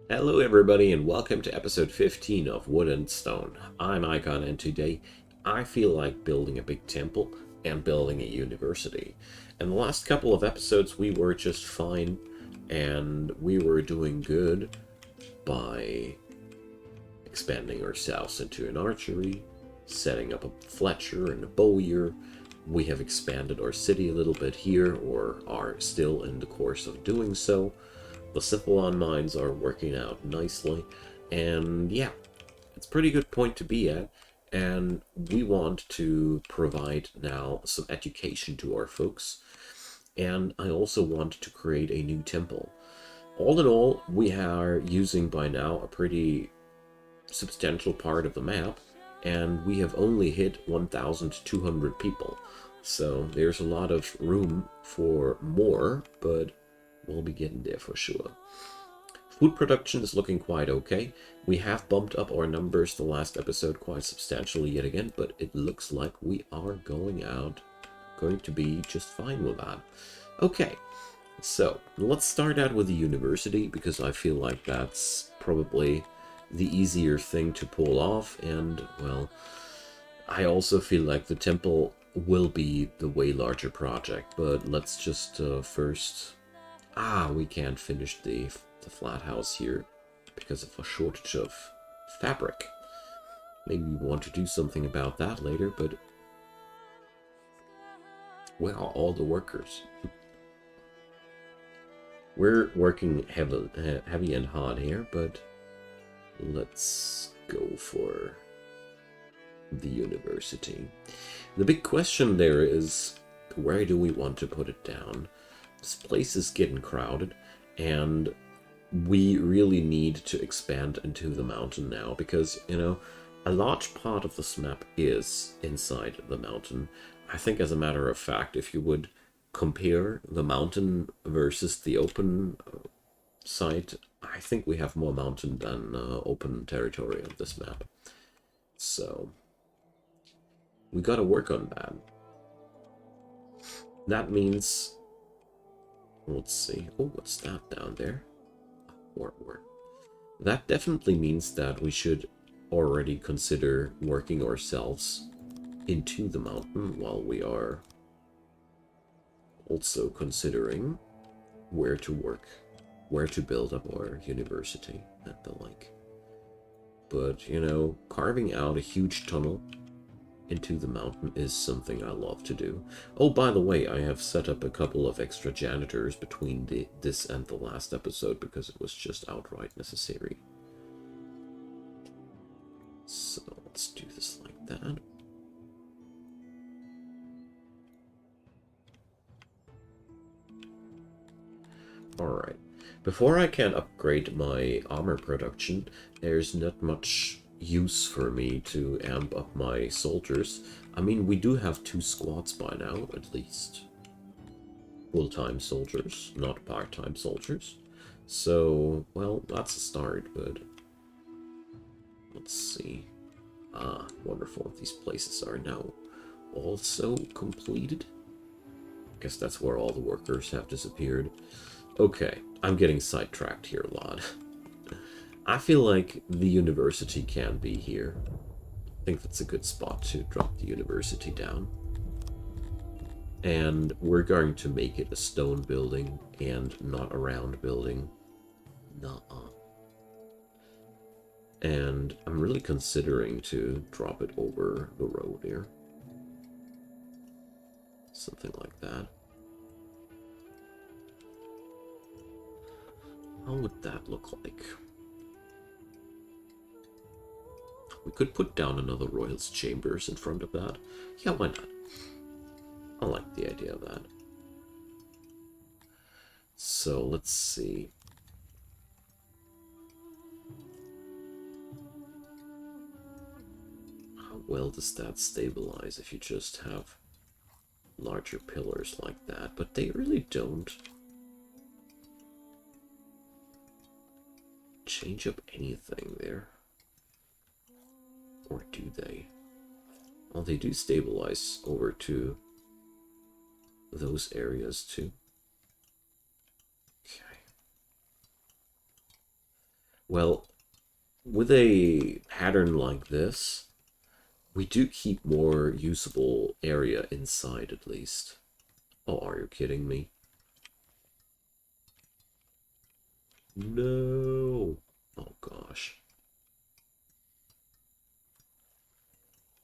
Hello everybody and welcome to episode 15 of Wood and Stone. I'm Icon and today I feel like building a big temple and building a university. In the last couple of episodes we were just fine and we were doing good by expanding ourselves into an archery, setting up a Fletcher and a bowyer. We have expanded our city a little bit here or are still in the course of doing so. The Scythalon mines are working out nicely, and yeah, it's a pretty good point to be at, and we want to provide now some education to our folks, and I also want to create a new temple. All in all, we are using by now a pretty substantial part of the map, and we have only hit 1,200 people, so there's a lot of room for more, but we'll be getting there for sure. Food production is looking quite okay. We have bumped up our numbers the last episode quite substantially yet again, but it looks like we are going to be just fine with that. Okay, so let's start out with the university, because I feel like that's probably the easier thing to pull off, and, well, I also feel like the temple will be the way larger project, but let's just first... we can't finish the flat house here because of a shortage of fabric. Maybe we want to do something about that later, but... well, all the workers. We're working heavy and hard here, but let's go for the university. The big question there is, where do we want to put it down? This place is getting crowded, and we really need to expand into the mountain now, because, you know, a large part of this map is inside the mountain. I think, as a matter of fact, if you would compare the mountain versus the open site, I think we have more mountain than open territory on this map. So, we gotta work on that. That means... let's see. Oh, what's that down there? Artwork. That definitely means that we should already consider working ourselves into the mountain, while we are also considering where to work, where to build up our university and the like. But, you know, carving out a huge tunnel into the mountain is something I love to do. Oh, by the way, I have set up a couple of extra janitors between this and the last episode because it was just outright necessary. So let's do this like that. Alright, before I can upgrade my armor production, there's not much use for me to amp up my soldiers. I mean, we do have 2 squads by now, at least. Full-time soldiers, not part-time soldiers. So, well, that's a start, but... let's see. Wonderful. These places are now also completed. Guess that's where all the workers have disappeared. Okay, I'm getting sidetracked here a lot. I feel like the university can be here. I think that's a good spot to drop the university down. And we're going to make it a stone building and not a round building. Nuh-uh. And I'm really considering to drop it over the road here. Something like that. How would that look like? We could put down another Royal's Chambers in front of that. Yeah, why not? I like the idea of that. So, let's see. How well does that stabilize if you just have larger pillars like that? But they really don't change up anything there. Or do they? Well, they do stabilize over to those areas too. Okay. Well, with a pattern like this, we do keep more usable area inside at least. Oh, are you kidding me? No. Oh gosh.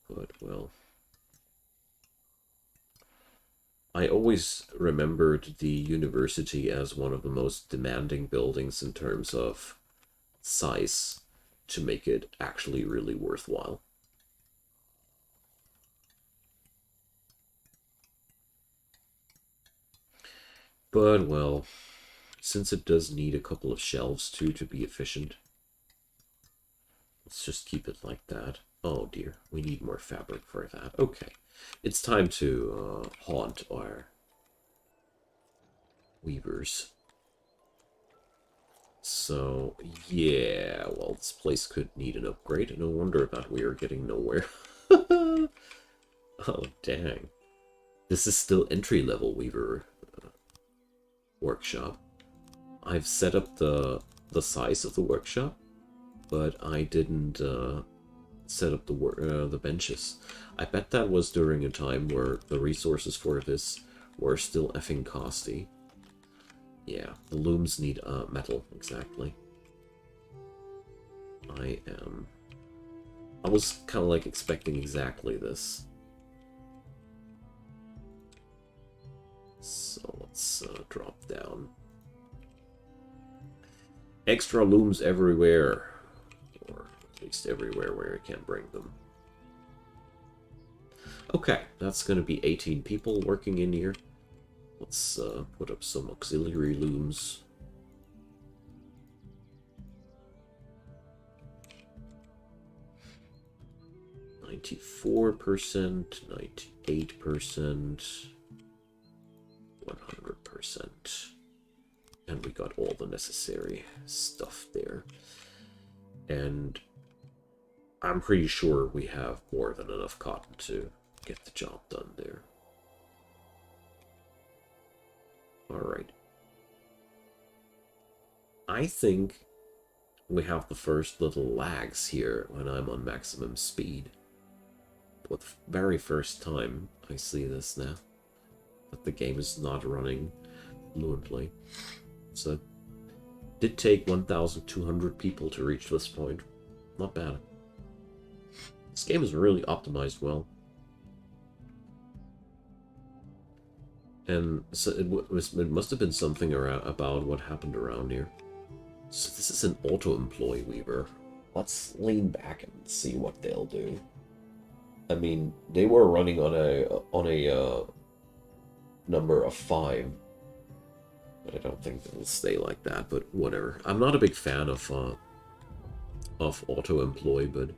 But well, I always remembered the university as one of the most demanding buildings in terms of size to make it actually really worthwhile. But well, since it does need a couple of shelves too to be efficient, let's just keep it like that. Oh dear, we need more fabric for that. Okay, it's time to haunt our weavers. So, yeah, well, this place could need an upgrade. No wonder that we are getting nowhere. Oh, dang. This is still entry-level weaver workshop. I've set up the size of the workshop, but I didn't set up the benches. I bet that was during a time where the resources for this were still effing costly. Yeah, the looms need metal, exactly. I was kind of like expecting exactly this. So let's drop down. Extra looms everywhere. Or at least everywhere where I can bring them. Okay, that's going to be 18 people working in here. Let's put up some auxiliary looms. %, 98%, 100%. And we got all the necessary stuff there. And I'm pretty sure we have more than enough cotton to get the job done there. Alright. I think we have the first little lags here when I'm on maximum speed. For the very first time I see this now. That the game is not running fluently. So it did take 1,200 people to reach this point. Not bad. This game is really optimized well. And so it must have been something about what happened around here. So this is an auto-employee weaver. Let's lean back and see what they'll do. I mean, they were running on a number of 5. But I don't think it'll stay like that, but whatever. I'm not a big fan of auto-employ, but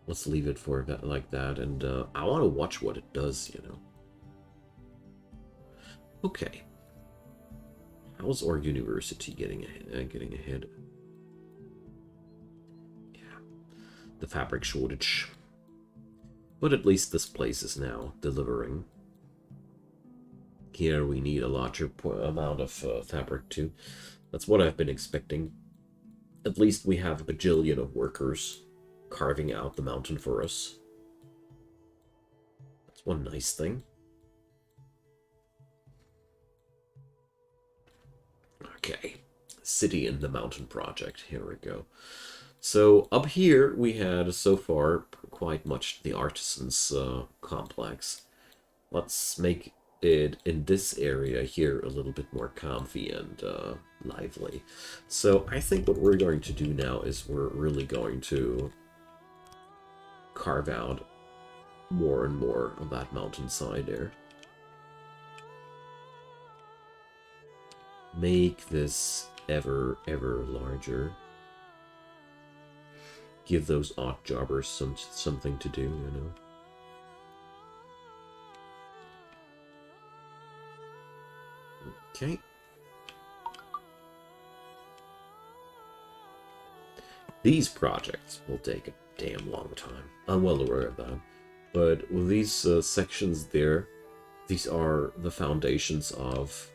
let's leave it for that like that, and I want to watch what it does, you know. Okay. How's our university getting ahead? Yeah. The fabric shortage. But at least this place is now delivering. Here we need a larger amount of fabric too. That's what I've been expecting. At least we have a bajillion of workers carving out the mountain for us. That's one nice thing. Okay, City in the Mountain project. Here we go. So up here we had so far quite much the artisans complex. Let's make it in this area here a little bit more comfy and lively. So I think what we're going to do now is we're really going to carve out more and more of that mountainside there. Make this ever larger. Give those odd jobbers something to do, you know. Okay. These projects will take a damn long time. I'm well aware of that. But with these sections there, these are the foundations of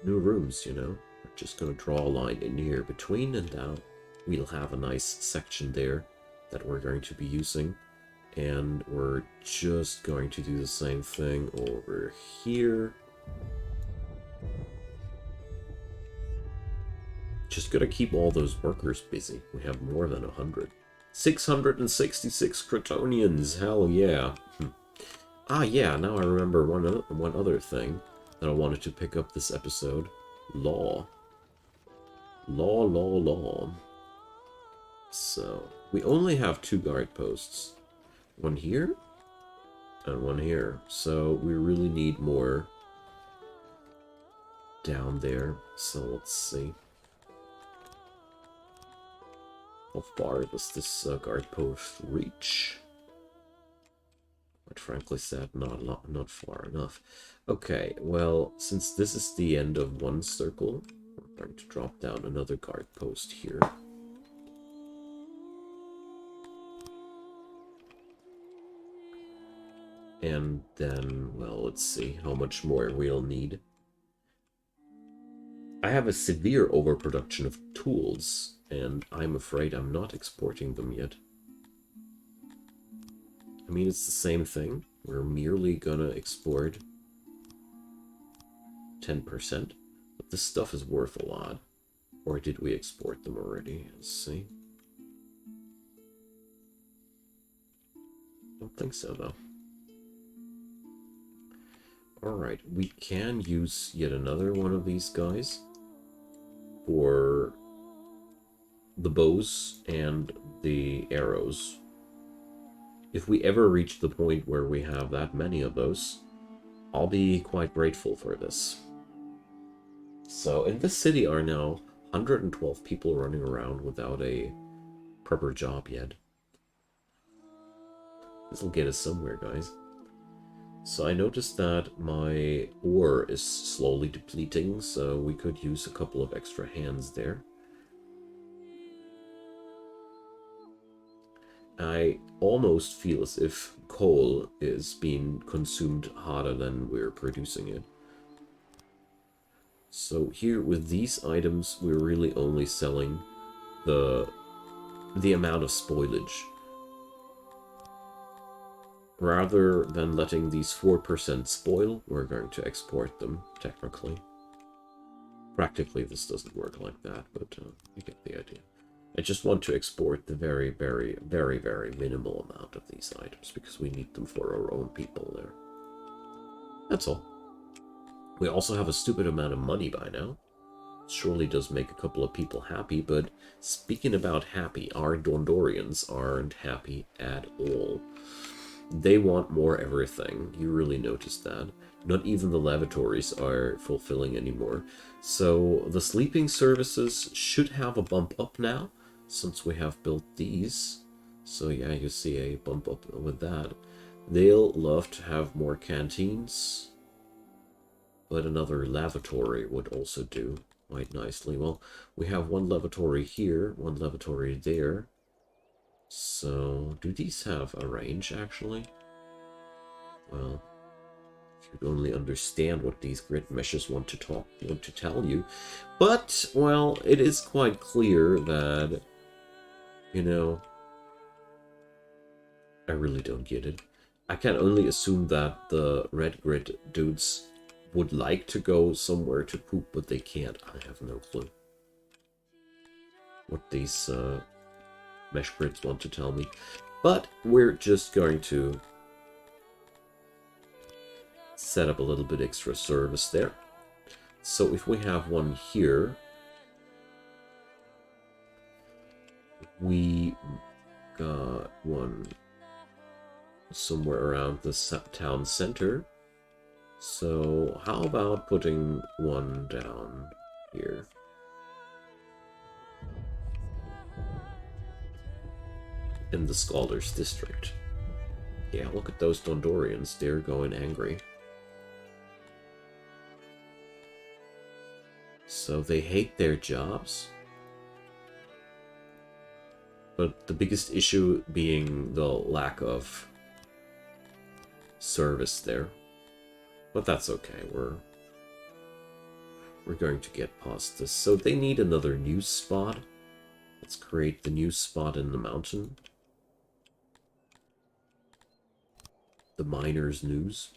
new rooms, you know. just going to draw a line in here between, and now we'll have a nice section there that we're going to be using. And we're just going to do the same thing over here. Just gotta keep all those workers busy. We have more than 100. 666 Cretonians, hell yeah. Ah yeah, now I remember one other thing that I wanted to pick up this episode. Law. Law. So, we only have 2 guard posts. One here, and one here. So, we really need more down there. So, let's see. How far does this guard post reach? Quite frankly said, not far enough. Okay, well, since this is the end of one circle, we're going to drop down another guard post here. And then, well, let's see how much more we'll need. I have a severe overproduction of tools, and I'm afraid I'm not exporting them yet. I mean, it's the same thing. We're merely gonna export 10%, but this stuff is worth a lot. Or did we export them already? Let's see. Don't think so, though. Alright, we can use yet another one of these guys for the bows and the arrows. If we ever reach the point where we have that many of those, I'll be quite grateful for this. So, in this city are now 112 people running around without a proper job yet. This'll get us somewhere, guys. So I noticed that my ore is slowly depleting, so we could use a couple of extra hands there. I almost feel as if coal is being consumed harder than we're producing it. So here with these items, we're really only selling the amount of spoilage. Rather than letting these 4% spoil, we're going to export them, technically. Practically, this doesn't work like that, but you get the idea. I just want to export the very, very, very, very minimal amount of these items, because we need them for our own people there. That's all. We also have a stupid amount of money by now. Surely does make a couple of people happy, but speaking about happy, our Dondorians aren't happy at all. They want more everything. You really noticed that. Not even the lavatories are fulfilling anymore. So the sleeping services should have a bump up now, since we have built these. So yeah, you see a bump up with that. They'll love to have more canteens, but another lavatory would also do quite nicely. Well, we have one lavatory here, one lavatory there. So, do these have a range, actually? Well, if you'd only understand what these grid meshes want to tell you. But, well, it is quite clear that, you know, I really don't get it. I can only assume that the red grid dudes would like to go somewhere to poop, but they can't. I have no clue what these mesh grids want to tell me. But we're just going to set up a little bit extra service there. So if we have one here, we got one somewhere around the town center. So how about putting one down here? In the Scholars District. Yeah, look at those Dondorians. They're going angry. So they hate their jobs. But the biggest issue being the lack of service there. But that's okay. we're going to get past this. So they need another news spot. Let's create the news spot in the mountain. The miners' news.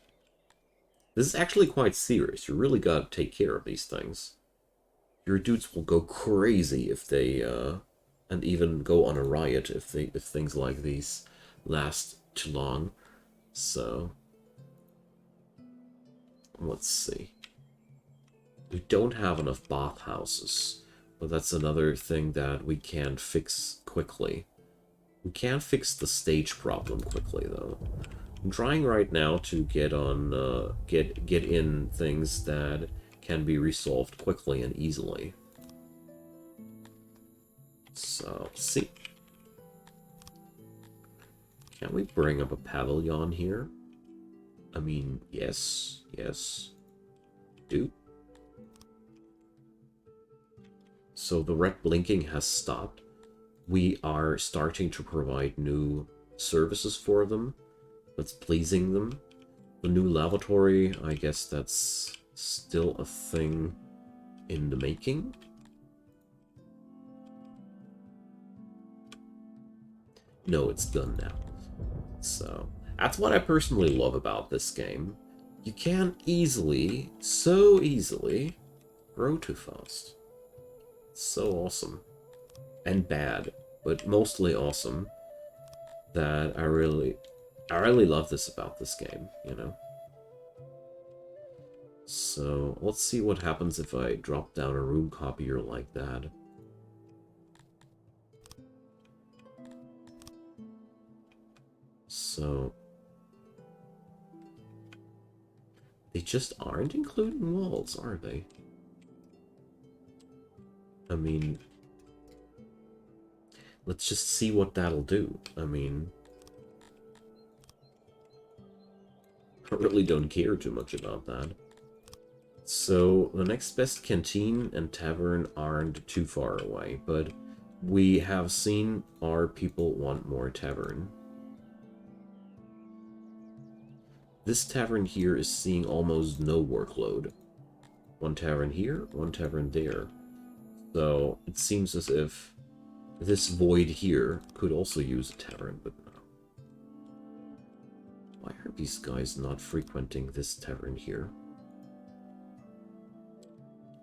This is actually quite serious. You really gotta take care of these things. Your dudes will go crazy if they, and even go on a riot if things like these last too long. So, let's see. We don't have enough bathhouses, but that's another thing that we can't fix quickly. We can't fix the stage problem quickly, though. I'm trying right now to get on, get in things that can be resolved quickly and easily. So, let's see. Can we bring up a pavilion here? I mean, yes, do. So the red blinking has stopped. We are starting to provide new services for them. That's pleasing them. The new lavatory, I guess that's still a thing in the making. No, it's done now. So, that's what I personally love about this game. You can easily, so easily, grow too fast. It's so awesome. And bad, but mostly awesome. That I really love this about this game, you know? So, let's see what happens if I drop down a room copier like that. So, they just aren't including walls, are they? I mean, let's just see what that'll do. I mean, I really don't care too much about that. So, the next best canteen and tavern aren't too far away, but we have seen our people want more tavern. This tavern here is seeing almost no workload. One tavern here, one tavern there. So, it seems as if this void here could also use a tavern, but no. Why are these guys not frequenting this tavern here?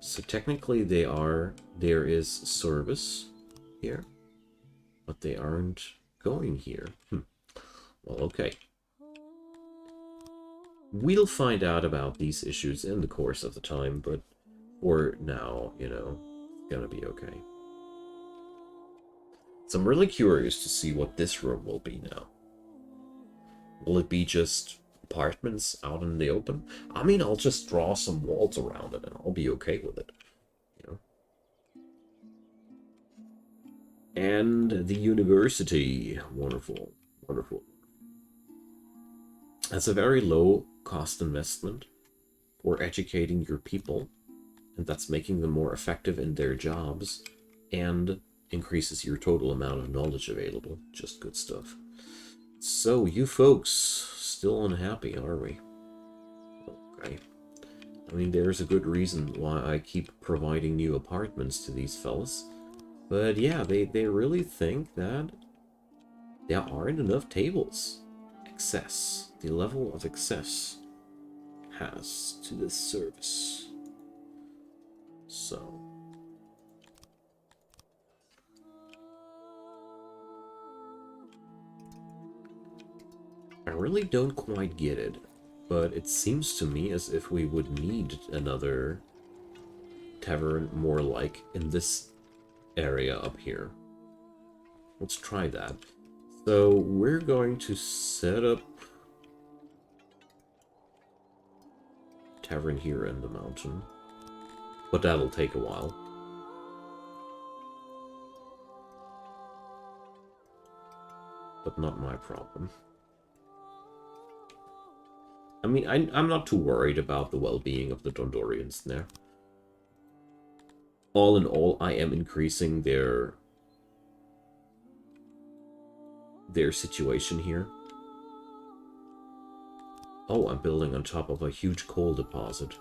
So technically there is service here, but they aren't going here. Well, okay. We'll find out about these issues in the course of the time, but for now, you know, it's gonna be okay. So I'm really curious to see what this room will be now. Will it be just apartments out in the open? I mean, I'll just draw some walls around it and I'll be okay with it, you know. And the university. Wonderful, wonderful. That's a very low cost investment for educating your people, and that's making them more effective in their jobs and increases your total amount of knowledge available. Just good stuff. So, you folks still unhappy, are we? Okay. I mean, there's a good reason why I keep providing new apartments to these fellas. But yeah, they really think that there aren't enough tables. Excess. The level of excess has to this service. So. I really don't quite get it, but it seems to me as if we would need another tavern more like in this area up here. Let's try that. So we're going to set up tavern here in the mountain, but that'll take a while. But not my problem. I mean, I'm not too worried about the well-being of the Dondorians there. All in all, I am increasing their situation here. Oh, I'm building on top of a huge coal deposit.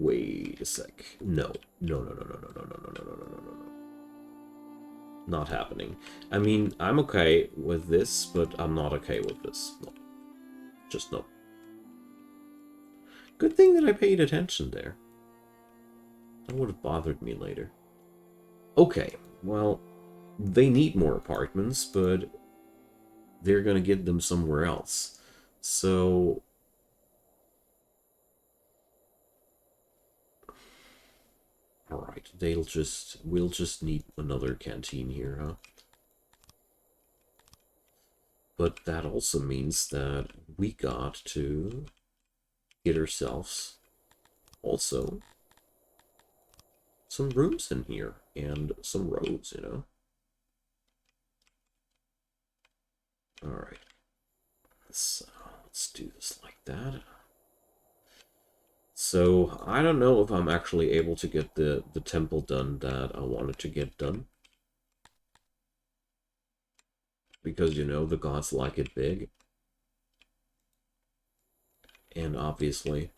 Wait a sec. No. No, no, no, no, no, no, no, no, no, no, no, no, no. Not happening. I mean, I'm okay with this, but I'm not okay with this. No. Just no. Good thing that I paid attention there. That would have bothered me later. Okay, well, they need more apartments, but they're gonna get them somewhere else. So... Alright, we'll just need another canteen here, huh? But that also means that we got to get ourselves also some rooms in here and some roads, you know? Alright. Let's do this like that. So, I don't know if I'm actually able to get the temple done that I wanted to get done. Because, you know, the gods like it big. And obviously,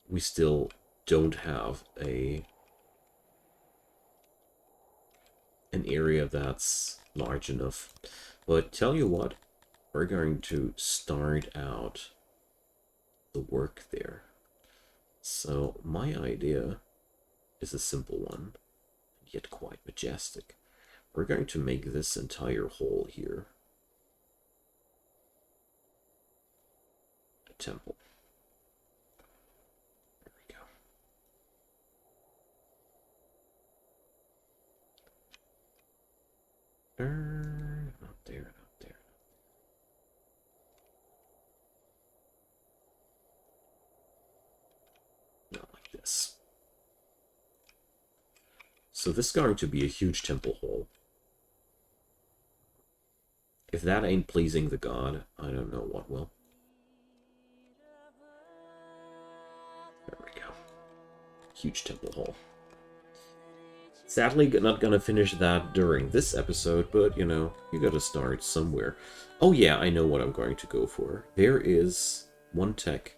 we still don't have an area that's large enough. But tell you what, we're going to start out the work there. So my idea is a simple one, yet quite majestic. We're going to make this entire hole here a temple. There we go. Not there, not there. Not like this. So this is going to be a huge temple hall. If that ain't pleasing the god, I don't know what will. There we go. Huge temple hall. Sadly, not gonna finish that during this episode, but, you know, you gotta start somewhere. Oh yeah, I know what I'm going to go for. There is one tech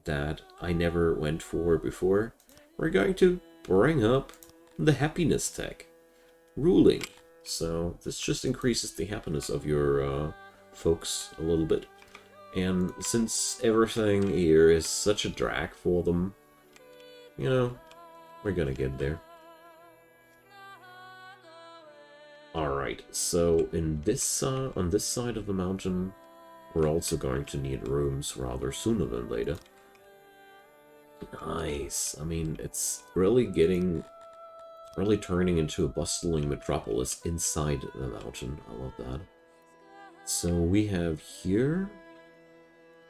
that I never went for before. We're going to bring up the happiness tech. Ruling. So this just increases the happiness of your folks a little bit. And since everything here is such a drag for them, you know, we're gonna get there. Alright, so in this on this side of the mountain, we're also going to need rooms rather sooner than later. Nice. I mean, it's really turning into a bustling metropolis inside the mountain. I love that. So we have here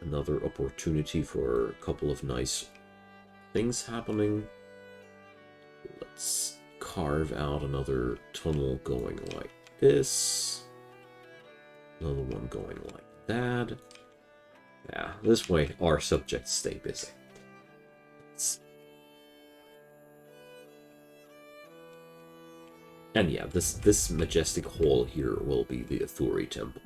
another opportunity for a couple of nice things happening. Let's carve out another tunnel going like this. Another one going like that. Yeah, this way our subjects stay busy. And yeah, this majestic hall here will be the Athuri temple.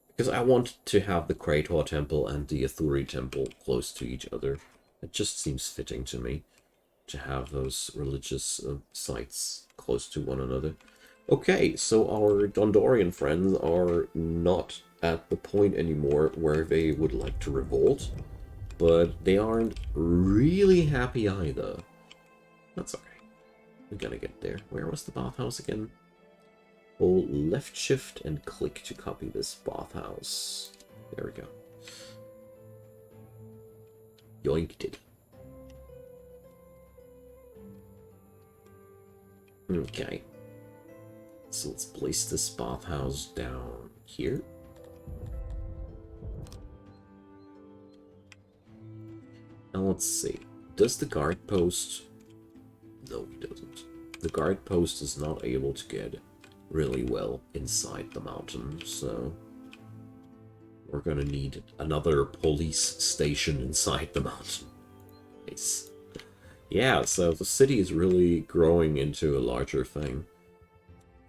Because I want to have the Krator temple and the Athuri temple close to each other. It just seems fitting to me to have those religious sites close to one another. Okay, so our Dondorian friends are not at the point anymore where they would like to revolt, but they aren't really happy either. That's okay. We're gonna get there. Where was the bathhouse again? Hold left shift and click to copy this bathhouse. There we go. Yoinked it. Okay. So let's place this bathhouse down here. Now let's see. Does the guard post... No, he doesn't. The guard post is not able to get really well inside the mountain, so we're gonna need another police station inside the mountain. Nice. Yeah, so the city is really growing into a larger thing.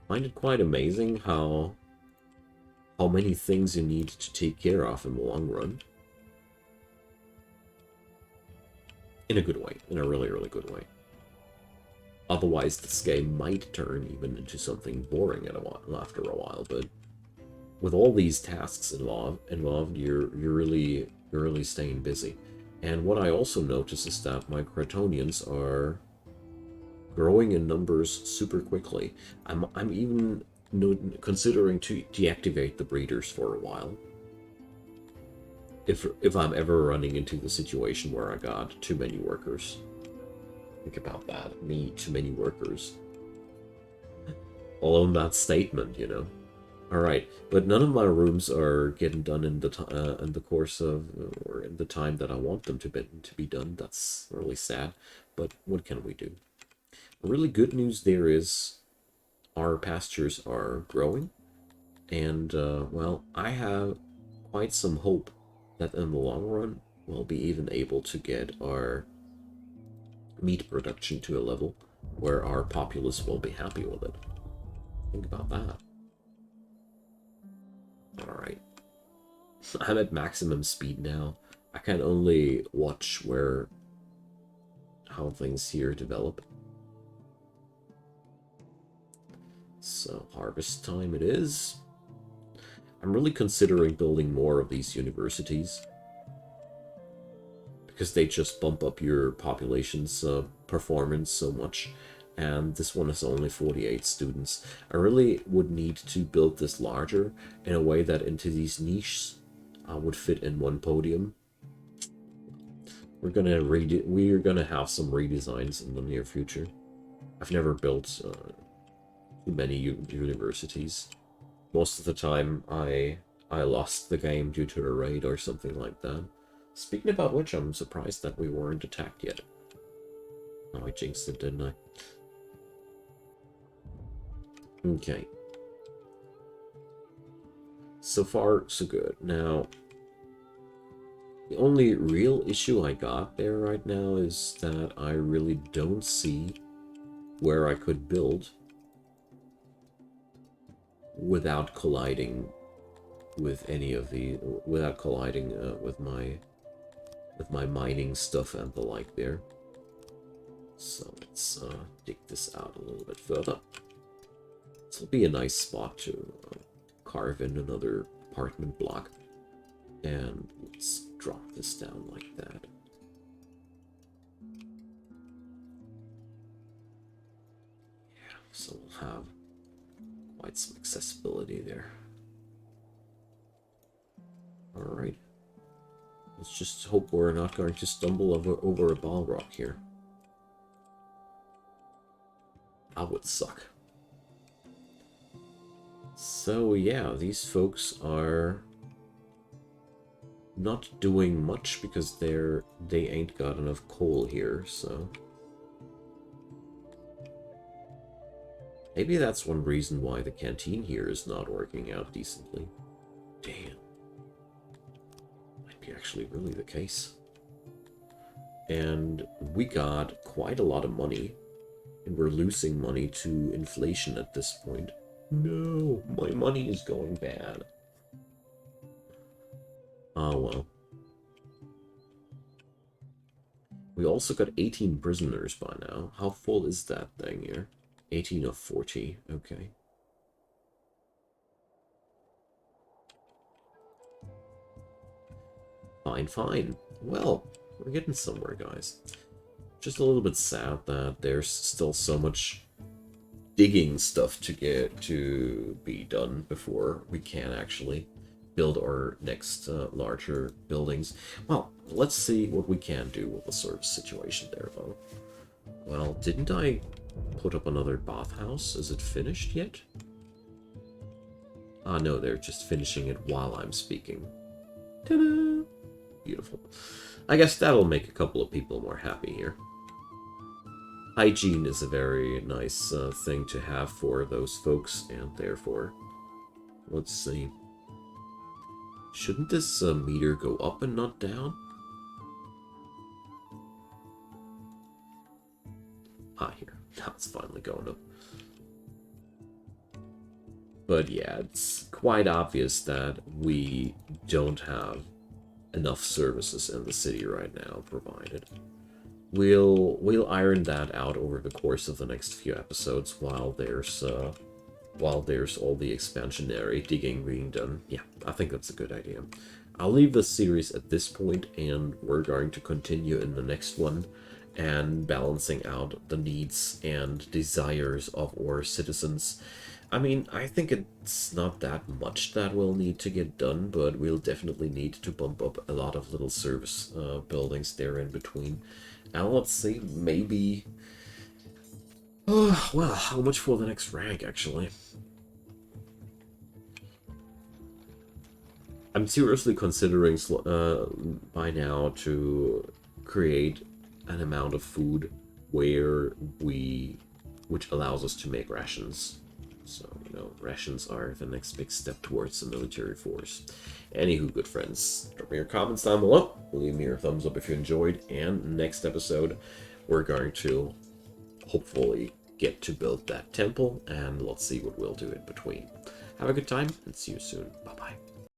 I find it quite amazing how many things you need to take care of in the long run. In a good way, in a really, really good way. Otherwise, this game might turn even into something boring after a while, but with all these tasks involved, you're really staying busy. And what I also notice is that my Cretonians are growing in numbers super quickly. I'm even considering to deactivate the breeders for a while. If I'm ever running into the situation where I got too many workers. Think about that. Me, too many workers. All on that statement, you know. Alright, but none of my rooms are getting done in the course of, or in the time that I want them to be done. That's really sad, but what can we do? Really good news there is our pastures are growing, and, well, I have quite some hope that in the long run, we'll be even able to get our meat production to a level where our populace will be happy with it. Think about that. Alright. I'm at maximum speed now. I can only watch how things here develop. So, harvest time it is. I'm really considering building more of these universities, because they just bump up your population's performance so much. And this one is only 48 students. I really would need to build this larger in a way that into these niches would fit in one podium. We're gonna have some redesigns in the near future. I've never built too many universities. Most of the time, I lost the game due to a raid or something like that. Speaking about which, I'm surprised that we weren't attacked yet. Oh, I jinxed it, didn't I? Okay. So far, so good. Now, the only real issue I got there right now is that I really don't see where I could build without colliding with any of the... without colliding with my mining stuff and the like there. So let's dig this out a little bit further. This will be a nice spot to carve in another apartment block. And let's drop this down like that. Yeah, so we'll have quite some accessibility there. Alright. Let's just hope we're not going to stumble over a Balrog here. That would suck. So yeah, these folks are not doing much because they ain't got enough coal here, so maybe that's one reason why the canteen here is not working out decently. Damn. Might be actually really the case. And we got quite a lot of money, and we're losing money to inflation at this point. No, my money is going bad. Oh well. We also got 18 prisoners by now. How full is that thing here? 18 of 40, okay. Fine, fine. Well, we're getting somewhere, guys. Just a little bit sad that there's still so much digging stuff to be done before we can actually build our next larger buildings. Well, let's see what we can do with the sort of situation there, though. Well, didn't I put up another bathhouse? Is it finished yet? Ah, no, they're just finishing it while I'm speaking. Ta-da! Beautiful. I guess that'll make a couple of people more happy here. Hygiene is a very nice thing to have for those folks, and therefore, let's see. Shouldn't this meter go up and not down? Ah, here. Now it's finally going up. But yeah, it's quite obvious that we don't have enough services in the city right now provided. we'll iron that out over the course of the next few episodes while there's all the expansionary digging being done. Yeah, I think that's a good idea. I'll leave this series at this point, and we're going to continue in the next one and balancing out the needs and desires of our citizens. I mean, I think it's not that much that we'll need to get done, but we'll definitely need to bump up a lot of little service buildings there in between. And let's see, maybe... well, how much for the next rank, actually? I'm seriously considering by now to create an amount of food which allows us to make rations. So, rations are the next big step towards the military force. Anywho, good friends, drop me your comments down below. Leave me your thumbs up if you enjoyed. And next episode, we're going to hopefully get to build that temple, and let's see what we'll do in between. Have a good time, and see you soon. Bye-bye.